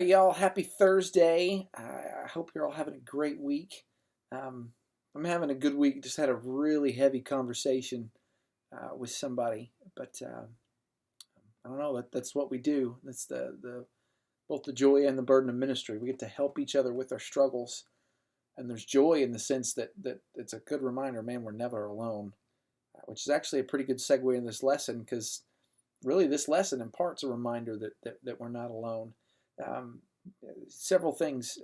Y'all, happy Thursday. I hope you're all having a great week. Um, I'm having a good week. Just had a really heavy conversation with somebody, but I don't know. That's what we do. That's the both the joy and the burden of ministry. We get to help each other with our struggles, and there's joy in the sense that it's a good reminder. Man, we're never alone, which is actually a pretty good segue in this lesson because really this lesson imparts a reminder that we're not alone. Um, Several things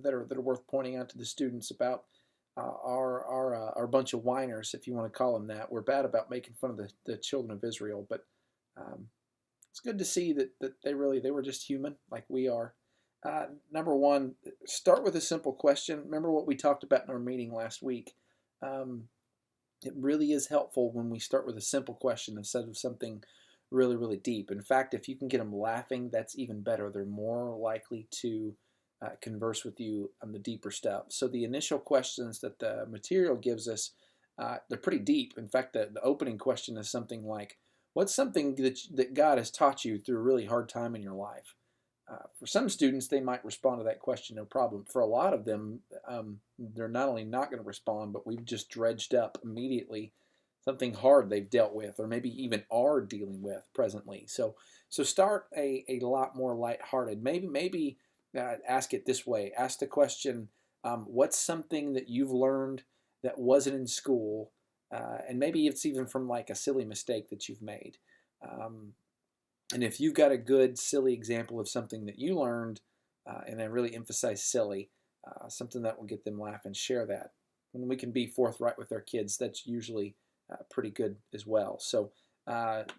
that are worth pointing out to the students about our bunch of whiners, if you want to call them that. We're bad about making fun of the children of Israel, but um, it's good to see that they were just human like we are. Number one, start with a simple question. Remember what we talked about in our meeting last week. Um, it really is helpful when we start with a simple question instead of something really, really deep. In fact, if you can get them laughing, that's even better. They're more likely to converse with you on the deeper stuff. So the initial questions that the material gives us, they're pretty deep. In fact, the opening question is something like, what's something that God has taught you through a really hard time in your life? For some students, they might respond to that question, no problem. For a lot of them, they're not only not going to respond, but we've just dredged up immediately something hard they've dealt with, or maybe even are dealing with presently. So start a lot more lighthearted. Maybe ask it this way. Ask the question, what's something that you've learned that wasn't in school, and maybe it's even from like a silly mistake that you've made. Um, and if you've got a good, silly example of something that you learned, and I really emphasize silly, something that will get them laughing, share that. When we can be forthright with our kids, that's usually pretty good as well. So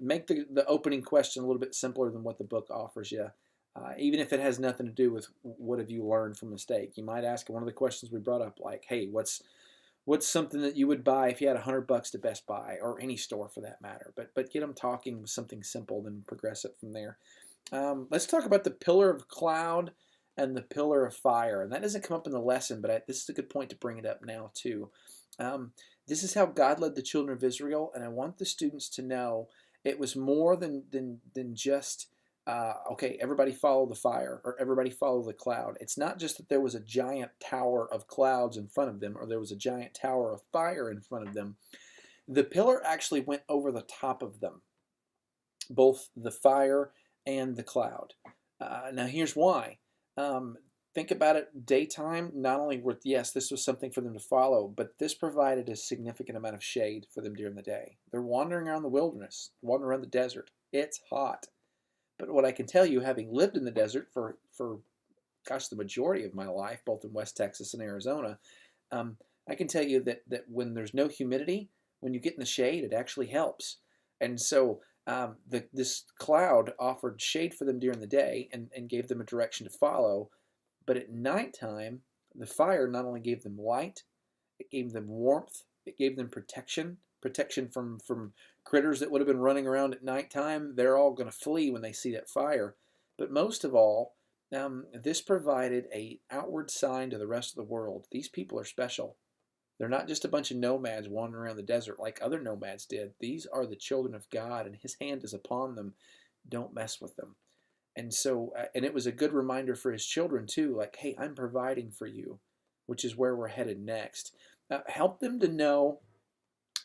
make the opening question a little bit simpler than what the book offers you. Even if it has nothing to do with what have you learned from mistake. You might ask one of the questions we brought up, like, hey, what's something that you would buy if you had $100 to Best Buy or any store for that matter? But get them talking with something simple, then progress it from there. Let's talk about the pillar of cloud and the pillar of fire. And that doesn't come up in the lesson, but this is a good point to bring it up now too. This is how God led the children of Israel, and I want the students to know it was more than just okay, everybody follow the fire or everybody follow the cloud. It's not just that there was a giant tower of clouds in front of them or there was a giant tower of fire in front of them. The pillar actually went over the top of them, both the fire and the cloud. Now, here's why. Um, think about it daytime, not only were, yes, this was something for them to follow, but this provided a significant amount of shade for them during the day. They're wandering around the wilderness, wandering around the desert. It's hot. But what I can tell you, having lived in the desert for gosh, the majority of my life, both in West Texas and Arizona, I can tell you that when there's no humidity, when you get in the shade, it actually helps. And so this cloud offered shade for them during the day and gave them a direction to follow. But at nighttime, the fire not only gave them light, it gave them warmth, it gave them protection from critters that would have been running around at nighttime. They're all going to flee when they see that fire. But most of all, this provided a outward sign to the rest of the world. These people are special. They're not just a bunch of nomads wandering around the desert like other nomads did. These are the children of God, and His hand is upon them. Don't mess with them. And so, and it was a good reminder for His children too, like, hey, I'm providing for you, which is where we're headed next. Help them to know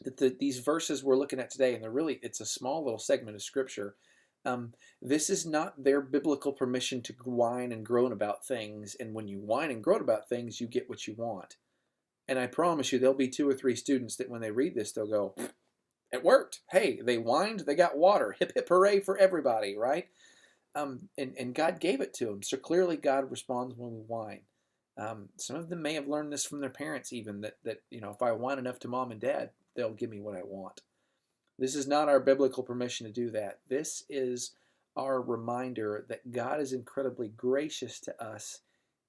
that these verses we're looking at today, and it's a small little segment of Scripture. This is not their biblical permission to whine and groan about things. And when you whine and groan about things, you get what you want. And I promise you, there'll be 2 or 3 students that when they read this, they'll go, it worked. Hey, they whined, they got water. Hip, hip, hooray for everybody, right? And God gave it to them. So clearly God responds when we whine. Some of them may have learned this from their parents even, that if I whine enough to mom and dad, they'll give me what I want. This is not our biblical permission to do that. This is our reminder that God is incredibly gracious to us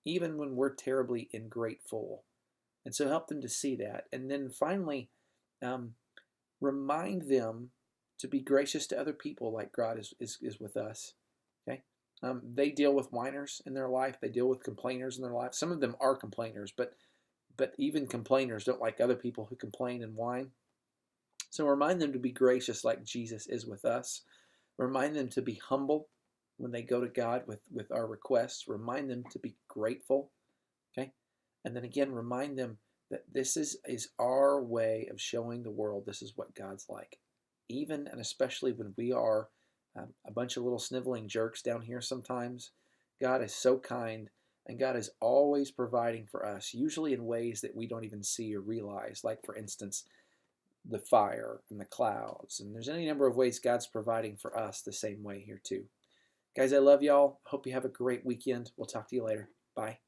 even when we're terribly ingrateful. And so help them to see that. And then finally, remind them to be gracious to other people like God is with us. Okay? They deal with whiners in their life. They deal with complainers in their life. Some of them are complainers, but even complainers don't like other people who complain and whine. So remind them to be gracious like Jesus is with us. Remind them to be humble when they go to God with our requests, remind them to be grateful, okay? And then again, remind them that this is our way of showing the world this is what God's like. Even and especially when we are a bunch of little sniveling jerks down here sometimes, God is so kind, and God is always providing for us, usually in ways that we don't even see or realize. Like, for instance, the fire and the clouds. And there's any number of ways God's providing for us the same way here too. Guys, I love y'all. Hope you have a great weekend. We'll talk to you later. Bye.